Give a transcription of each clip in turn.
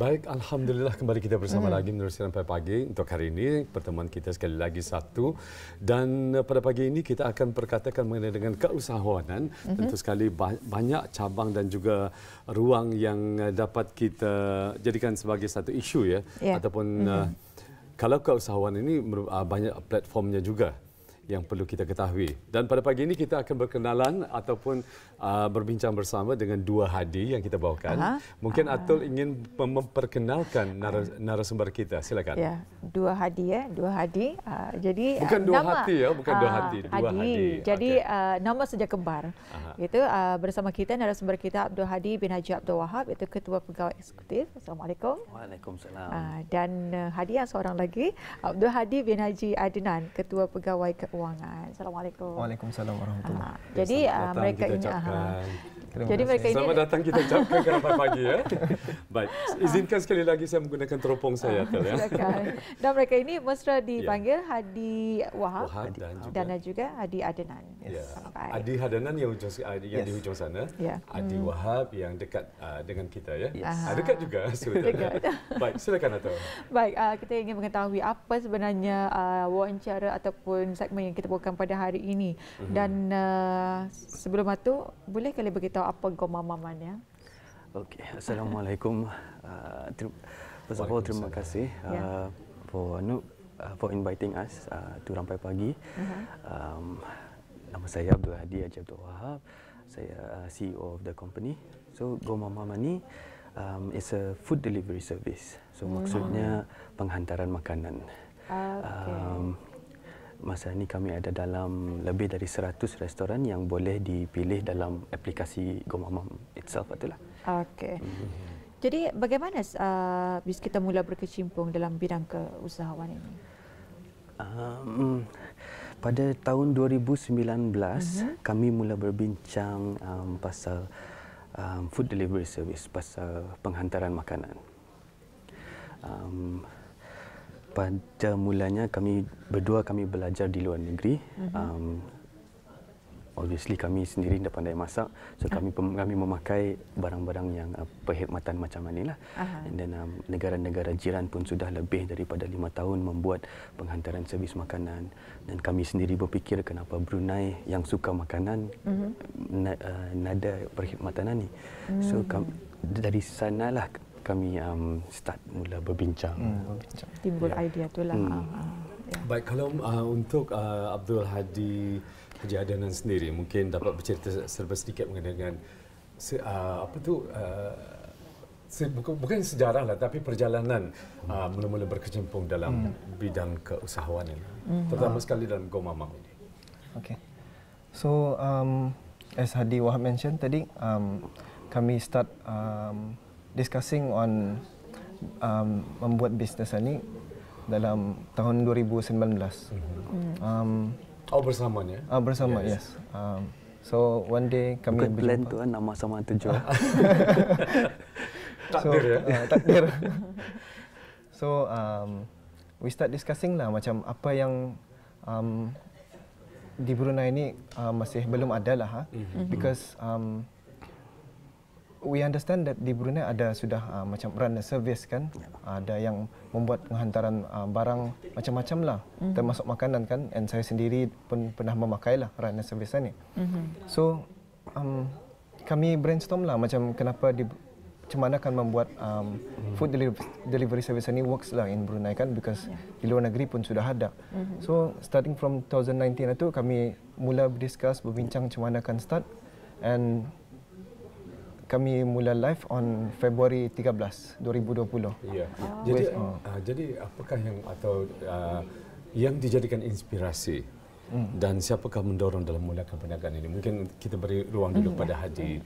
Baik, Alhamdulillah kembali kita bersama lagi meneruskan sampai pagi untuk hari ini. Pertemuan kita sekali lagi satu. Dan pada pagi ini kita akan perkatakan mengenai dengan keusahawanan. Tentu sekali banyak cabang dan juga ruang yang dapat kita jadikan sebagai satu isu ya. Ataupun kalau keusahawanan ini banyak platformnya juga yang perlu kita ketahui. Dan pada pagi ini kita akan berkenalan ataupun berbincang bersama dengan dua hadi yang kita bawakan. Mungkin Atul ingin memperkenalkan narasumber kita. Silakan. Ya, dua hadi ya, dua hadi. Jadi bukan dua nama, hati ya, bukan dua hadi, dua hadi. Jadi nama saja kembar. Itu bersama kita narasumber kita Abdul Hadi bin Haji Abdul Wahab, itu Ketua Pegawai Eksekutif. Assalamualaikum. Waalaikumsalam. Dan hadi yang seorang lagi Abdul Hadi bin Haji Adnan, Ketua Pegawai Keuangan. Assalamualaikum. Waalaikumsalam warahmatullahi. Jadi mereka ini selamat datang kita ucapkan ke pagi ya. Baik, izinkan sekali lagi saya menggunakan teropong saya ya. Dan mereka ini mesra dipanggil Hadi Wahab dan juga Hadi Adnan. Hadi Adnan yang di hujung sana. Hadi Wahab yang dekat dengan kita ya. Dekat juga sebetulnya. Baik, silakan Atul. Baik, kita ingin mengetahui apa sebenarnya wawancara ataupun segmen yang kita bawakan pada hari ini. Dan sebelum itu, boleh kali beritahu apa Gomamaman ya? Okey, Assalamualaikum. First of all, terima kasih for inviting us to Rampai Pagi. Nama saya Abdul Hadi Abdul Wahab. Saya CEO of the company. So Gomamaman ni is a food delivery service. So maksudnya penghantaran makanan. Masa ini kami ada dalam lebih dari 100 restoran yang boleh dipilih dalam aplikasi Gomamam itself itulah. Okey. Jadi bagaimana bis kita mula berkecimpung dalam bidang keusahawan ini? Pada tahun 2019 kami mula berbincang pasal food delivery service, pasal penghantaran makanan. Pada mulanya kami belajar di luar negeri. Obviously kami sendiri tidak pandai masak, so kami memakai barang-barang yang perkhidmatan macam inilah. Dan negara-negara jiran pun sudah lebih daripada 5 tahun membuat penghantaran servis makanan. Dan kami sendiri berfikir kenapa Brunei yang suka makanan nada perkhidmatan ini. So dari sanalah kami start mula berbincang. Timbul idea itulah. Baik, kalau untuk Abdul Hadi Haji Adnan sendiri mungkin dapat bercerita serba sedikit mengenai dengan bukan sejarah lah, tapi perjalanan mula-mula berkecimpung dalam bidang keusahawan ini, terutama sekali dalam Gomamam ini. Okay. So as Hadi Wahab mentioned tadi, kami start discussing on membuat bisnes ini dalam tahun 2019. Bersamanya? Bersama, yes. So one day kami bukan plan tu kan, nama sama tujuan. Takdir ya? Takdir. So we start discussing lah macam apa yang di Brunei ini masih belum ada lah. Because we understand that di Brunei ada sudah macam run a service kan, ada yang membuat penghantaran barang macam-macam lah, termasuk makanan kan, and saya sendiri pun pernah memakai lah run a service ni. So kami brainstorm lah macam kenapa macam mana kan membuat food delivery service ni works lah in Brunei kan, because di luar negeri pun sudah ada. So starting from 2019 itu kami mula berbincang macam mana kan start, and kami mula live on Februari 13, 2020. Ya. Jadi apakah yang dijadikan inspirasi dan siapakah mendorong dalam memulakan perniagaan ini? Mungkin kita beri ruang dulu pada Haji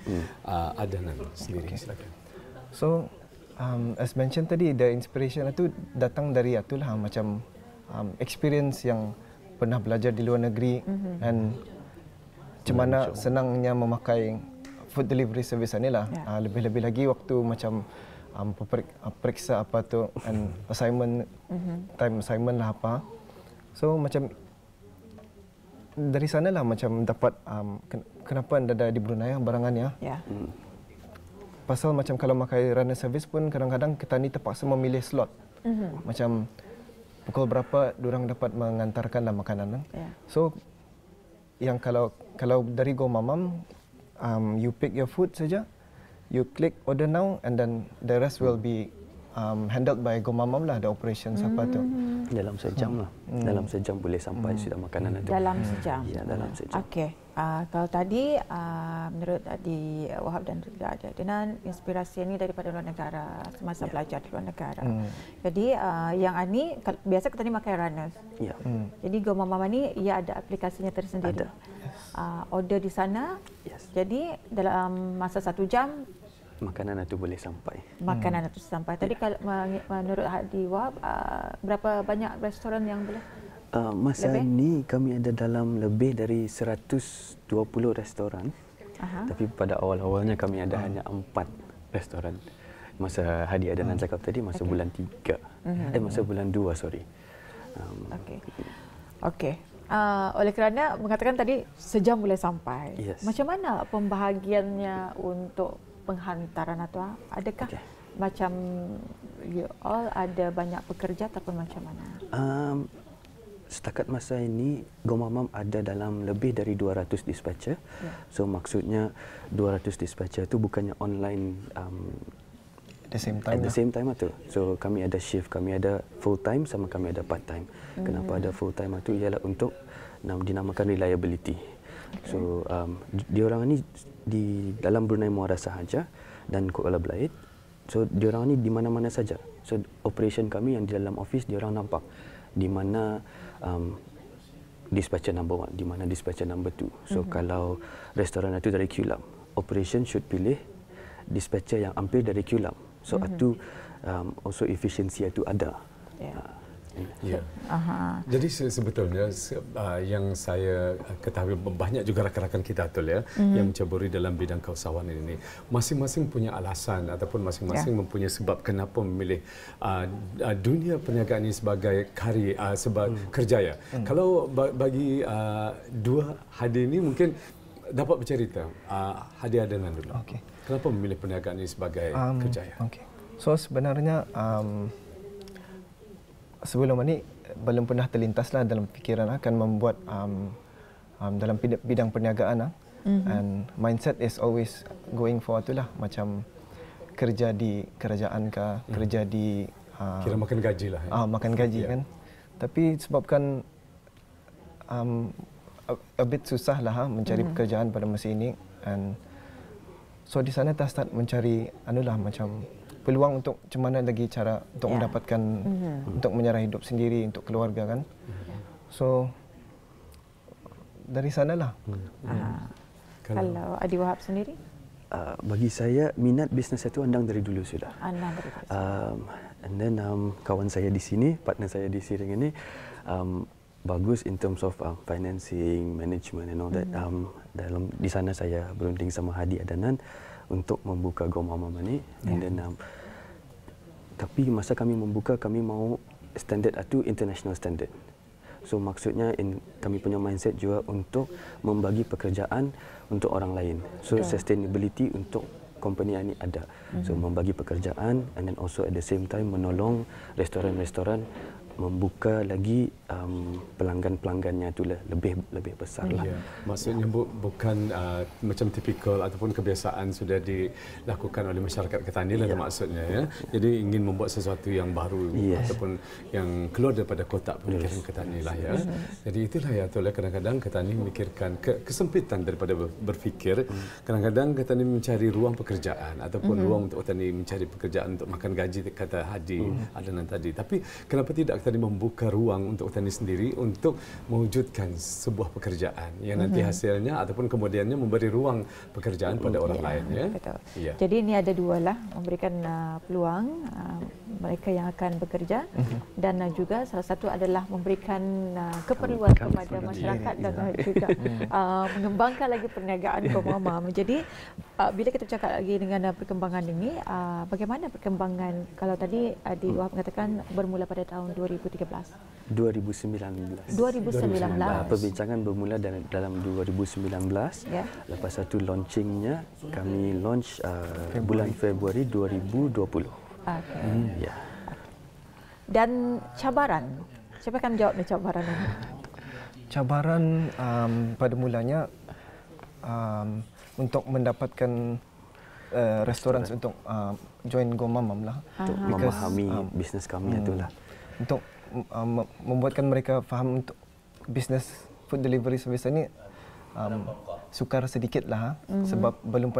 Adnan sendiri. Silakan. So as mentioned tadi, the inspiration itu datang dari itulah macam experience yang pernah belajar di luar negeri, and macam mana senangnya memakai food delivery service ni lah. Lebih-lebih lagi waktu macam periksa apa tu, and assignment, time assignment lah apa. So macam dari sanalah macam dapat kenapa anda ada di Brunei barangannya. pasal macam kalau makai runner service pun kadang-kadang petani terpaksa memilih slot. Macam pukul berapa diorang dapat mengantarkan makanan. So yang kalau dari Go Mamam, you pick your food saja, you click order now, and then the rest will be handled by Go Mamam lah, the operations apa tu. Dalam sejam lah. Dalam sejam boleh sampai sudah makanan itu. Dalam sejam. Ya, dalam sejam. Okey. Kalau tadi menurut Adi Wahab dan juga Adi Adnan, inspirasi ini daripada luar negara semasa belajar di luar negara. Jadi yang Ani biasa kita ni makan runners. Ya. Jadi Go Mamam ni ia ada aplikasinya tersendiri. Order di sana. Jadi dalam masa 1 jam makanan itu boleh sampai. Makanan itu sampai. Tadi kalau menurut Adi Wahab berapa banyak restoran yang boleh? Masa ini kami ada dalam lebih dari 120 restoran. Tapi pada awal-awalnya kami ada hanya 4 restoran. Masa Hadi Adnan cakap tadi masa bulan 3. Masa bulan 2, sorry. Okey. Oleh kerana mengatakan tadi sejam boleh sampai. Macam mana pembahagiannya untuk penghantaran atau adakah macam you all ada banyak pekerja ataupun macam mana? Setakat masa ini Go Mamam ada dalam lebih dari 200 dispatcher. So maksudnya 200 dispatcher itu bukannya online at the same time itu. So kami ada shift, kami ada full time sama kami ada part time. Kenapa ada full time itu ialah untuk dinamakan reliability. So diorang ini di dalam Brunei Muara sahaja dan Kuala Belait. So diorang ini di mana-mana saja. So operation kami yang di dalam office diorang nampak di mana dispatcher number 1, di mana dispatcher number 2. So kalau restoran itu dari Kulam, operation should pilih dispatcher yang hampir dari Kulam. So itu also efisiensi itu ada. Ya. Jadi sebetulnya yang saya ketahui banyak juga rakan-rakan kita tu ya yang menceburi dalam bidang keusahawanan ini. Masing-masing punya alasan ataupun masing-masing mempunyai sebab kenapa memilih dunia perniagaan ini sebagai sebagai kerja ya. Kalau bagi dua Hadi ini mungkin dapat bercerita. Hadi Adnan dulu. Kenapa memilih perniagaan ini sebagai kerja ya? So sebenarnya sebelum ini belum pernah terlintaslah dalam fikiran akan membuat dalam bidang perniagaan and mindset is always going for itulah macam kerja di kerajaan ke kerja di kira makan gaji lah makan gaji kan, tapi sebabkan a bit susah lah mencari pekerjaan pada masa ini, and so di sana kita start mencari macam peluang untuk macam mana lagi cara untuk mendapatkan untuk menyerah hidup sendiri untuk keluarga kan. So dari sanalah. Kalau Adi Wahab sendiri? Bagi saya minat bisnes itu andang dari dulu sudah. And then kawan saya di sini, partner saya di Siring ini bagus in terms of financing, management and all that. Dalam di sana saya berunding sama Hadi Adnan untuk membuka Go Mamam ini. And then tapi masa kami membuka, kami mau standard itu international standard. So maksudnya kami punya mindset juga untuk membagi pekerjaan untuk orang lain. So sustainability untuk company ini ada. So membagi pekerjaan and then also at the same time menolong restoran-restoran membuka lagi pelanggan-pelanggannya itu lebih besar lah. Maksudnya bukan macam tipikal ataupun kebiasaan sudah dilakukan oleh masyarakat Ketani lah maksudnya ya. Jadi ingin membuat sesuatu yang baru ataupun yang keluar daripada kotak pemikiran Ketani lah ya. Jadi itulah ya kadang-kadang Ketani memikirkan kesempitan daripada berfikir. Kadang-kadang Ketani mencari ruang pekerjaan ataupun ruang untuk Ketani mencari pekerjaan untuk makan gaji kata Hadi Adnan tadi. Tapi kenapa tidak tadi membuka ruang untuk petani sendiri untuk mewujudkan sebuah pekerjaan yang nanti hasilnya ataupun kemudiannya memberi ruang pekerjaan pada orang lain ya. Betul. Jadi ini ada dua lah, memberikan peluang mereka yang akan bekerja dan juga salah satu adalah memberikan keperluan kepada masyarakat dan juga mengembangkan lagi perniagaan Go Mamam. Jadi bila kita bercakap lagi dengan perkembangan ini, bagaimana perkembangan kalau tadi Adi Wahab mengatakan bermula pada tahun 2000 2013? 2019. 2019. Perbincangan bermula dalam 2019. Ya. Lepas satu launchingnya, kami launch bulan Februari 2020. Okay. Ya. Dan cabaran, siapa akan menjawab cabaran ini? Cabaran pada mulanya untuk mendapatkan restoran untuk join Go Mamam lah. Untuk memahami bisnes kami itulah. Untuk membuatkan mereka faham untuk bisnes food delivery service ini sukar sedikit lah sebab belum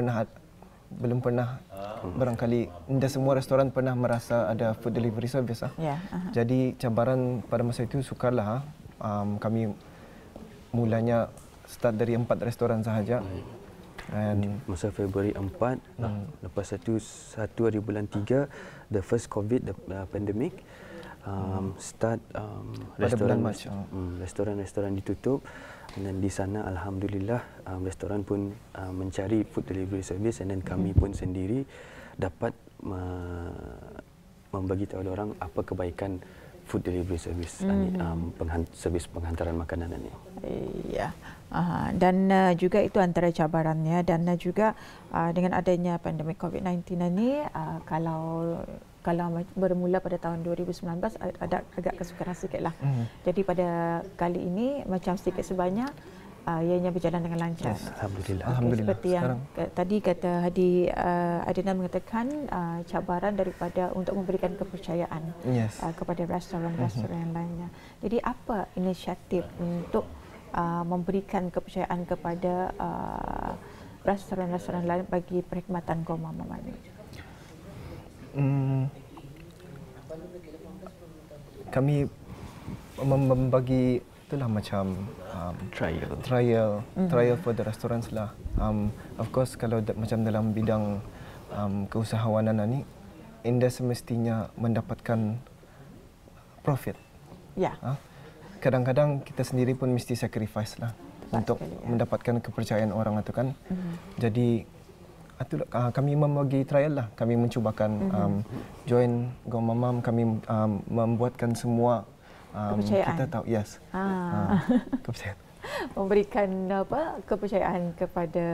pernah barangkali tidak semua restoran pernah merasa ada food delivery service lah. Yeah, Jadi cabaran pada masa itu sukar lah. Kami mulanya start dari 4 restoran sahaja. Dan masa Februari 4, lepas itu 1 hari bulan 3, the first COVID, the pandemic, start restoran ditutup, dan di sana alhamdulillah restoran pun mencari food delivery service, dan kami pun sendiri dapat membagi tahu orang apa kebaikan food delivery service, servis penghantaran makanan ini. Iya. Dan juga itu antara cabarannya, dan juga dengan adanya pandemik COVID-19 ini, kalau bermula pada tahun 2019 ada agak kesukaran sikit lah. Jadi pada kali ini macam sedikit sebanyak ianya berjalan dengan lancar. Yes, alhamdulillah. Okay, Alhamdulillah. seperti yang tadi kata Hadi Adina mengatakan cabaran daripada untuk memberikan kepercayaan kepada restoran-restoran yang lainnya. Jadi apa inisiatif untuk memberikan kepercayaan kepada restoran-restoran lain bagi perkhidmatan Go Mamam ini? Kami membagi itulah macam trial for the restaurants lah. Of course kalau macam dalam bidang keusahawanan ni, Anda semestinya mendapatkan profit. Ya. Kadang-kadang kita sendiri pun mesti sacrifice lah untuk mendapatkan kepercayaan orang itu kan. Jadi kami membagi trial lah. Kami mencubakan join Go Mamam. Kami membuatkan semua kepercayaan. Kita tahu, kepercayaan. Memberikan kepercayaan kepada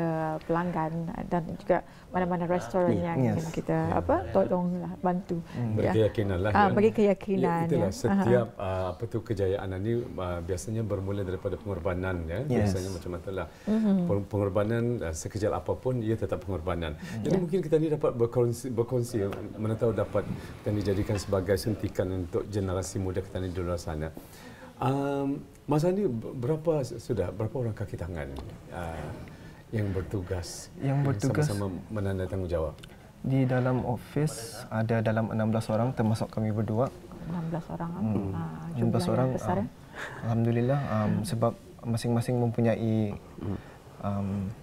pelanggan dan juga mana-mana restoran yang ingin kita tolonglah, bantu. Bagi keyakinan lah. Bagi keyakinan. Itulah setiap kejayaan ini biasanya bermula daripada pengorbanan ya. Biasanya macam itulah. Pengorbanan sekejap apapun ia tetap pengorbanan. Jadi mungkin kita ni dapat berkongsi mana tahu dapat dan dijadikan sebagai suntikan untuk generasi muda kita ni di luar sana. Masa ini berapa orang kaki tangan yang bertugas sama-sama menandatanggung jawab? Di dalam office ada dalam 16 orang termasuk kami berdua. 16 orang. 16 orang. Besar, alhamdulillah sebab masing-masing mempunyai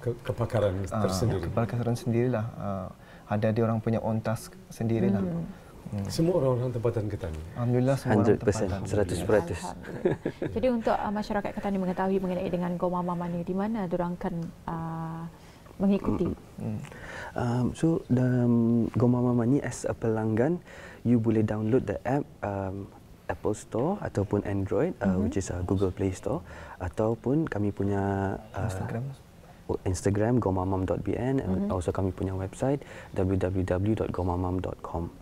kepakaran tersendiri. Kepakaran sendirilah. Ada dia orang punya own task sendirilah. Semua orang-orang tempatan Ketani. Alhamdulillah semua 100%, 100%. Jadi untuk masyarakat Ketani mengetahui mengenai dengan Go Mamam ni, di mana diorang akan mengikuti? So dalam Go Mamam ni as a pelanggan, you boleh download the app Apple Store ataupun Android, which is Google Play Store, ataupun kami punya Instagram gomamam.bn, and also kami punya website www.gomamam.com.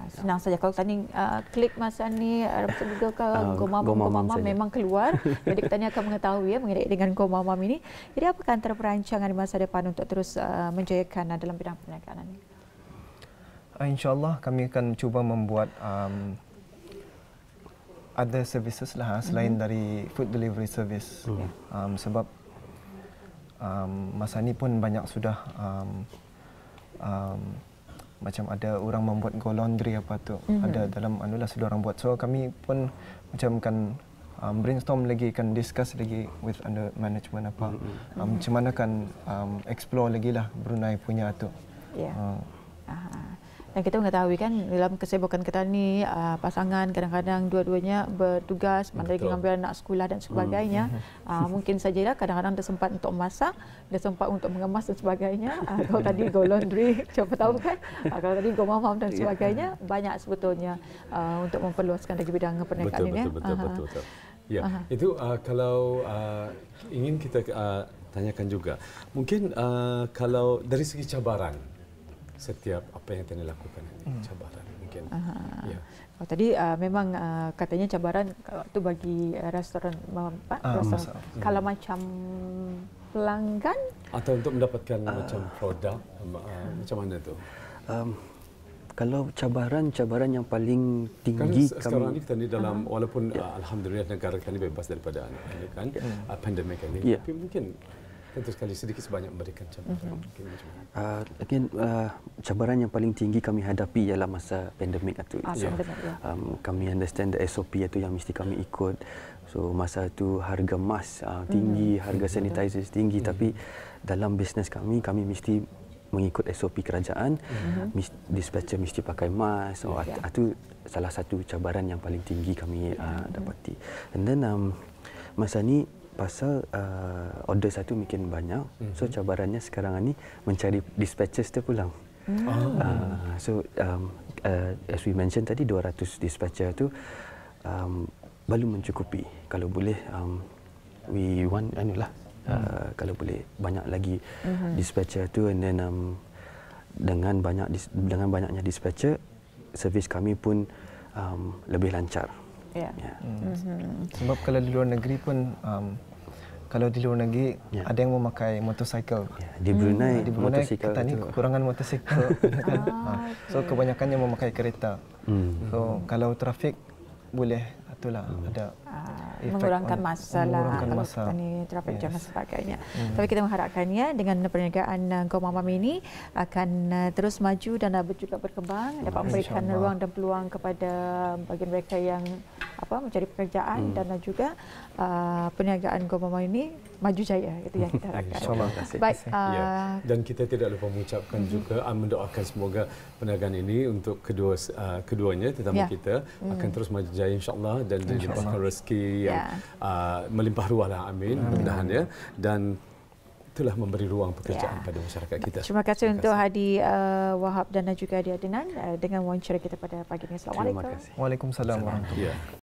Senang saja kalau tadi klik masa ni Google ke Go Mamam memang keluar. Jadi kita ni akan mengetahui mengenai dengan Go Mamam ini. Jadi apakah antara perancangan di masa depan untuk terus menjayakan dalam bidang perniagaan ini? InsyaAllah kami akan cuba membuat other services lah selain dari food delivery service. Sebab masa ni pun banyak sudah macam ada orang membuat Go Laundry apa tu, ada dalam sudah orang buat. So kami pun macam kan brainstorm lagi, kan discuss lagi with under management apa macam mana kan explore lagi lah Brunei punya tu. Dan kita mengetahui kan dalam kesibukan kita ni pasangan kadang-kadang dua-duanya bertugas, mana lagi mengambil anak sekolah dan sebagainya. Mungkin sajalah kadang-kadang dia sempat untuk masak, dia sempat untuk mengemas dan sebagainya. Kalau tadi go laundry, siapa tahu kan. Kalau tadi go mamam dan sebagainya, banyak sebetulnya untuk memperluaskan lagi bidang perniagaan ini. Betul. Ya, itu kalau ingin kita tanyakan juga, mungkin kalau dari segi cabaran setiap apa yang Tani lakukan ini, cabaran mungkin. Ya. Oh, tadi memang katanya cabaran waktu bagi restoran kalau macam pelanggan atau untuk mendapatkan macam produk macam mana tu? Kalau cabaran yang paling tinggi sekarang ni kita ni dalam walaupun alhamdulillah negara kami bebas daripada kan pandemik ini, tapi mungkin tentu sekali sedikit sebanyak memberikan cabaran. Mungkin macam mana? Cabaran yang paling tinggi kami hadapi ialah masa pandemik itu. Kami understand the SOP itu yang mesti kami ikut. So masa itu harga mask tinggi, harga sanitizer tinggi, tapi dalam bisnes kami mesti mengikut SOP kerajaan, dispatcher mesti pakai mask. Itu salah satu cabaran yang paling tinggi kami dapati. And then masa ni pasal order satu makin banyak, so cabarannya sekarang ni mencari dispatchers tu pulang. So as we mentioned tadi 200 dispatcher tu belum mencukupi. Kalau boleh we want kalau boleh banyak lagi dispatcher tu, and then dengan banyaknya dispatcher, servis kami pun lebih lancar. Sebab kalau di luar negeri pun ada yang memakai motosikal. Di Brunei kita ni kekurangan motosikal. So kebanyakannya memakai kereta. So kalau trafik boleh ada mengurangkan masalah trafik jam dan sebagainya. Tapi kita mengharapkannya dengan perniagaan Go Mamam ini akan terus maju dan juga berkembang, dapat memberikan ruang dan peluang kepada bagi mereka yang mencari pekerjaan dan juga perniagaan Go Mamam ini maju jaya, itu yang kita harapkan. Baik, dan kita tidak lupa mengucapkan juga mendoakan semoga perniagaan ini untuk keduanya tetapi kita akan terus maju jaya insya-Allah dan dilimpahkan rezeki yang melimpah ruah lah, amin, mudah-mudahan ya, dan itulah memberi ruang pekerjaan pada masyarakat kita. Terima kasih untuk Hadi Wahab dan juga Hadi Adnan dengan wawancara kita pada pagi ini. Assalamualaikum. Waalaikumsalam warahmatullahi wabarakatuh.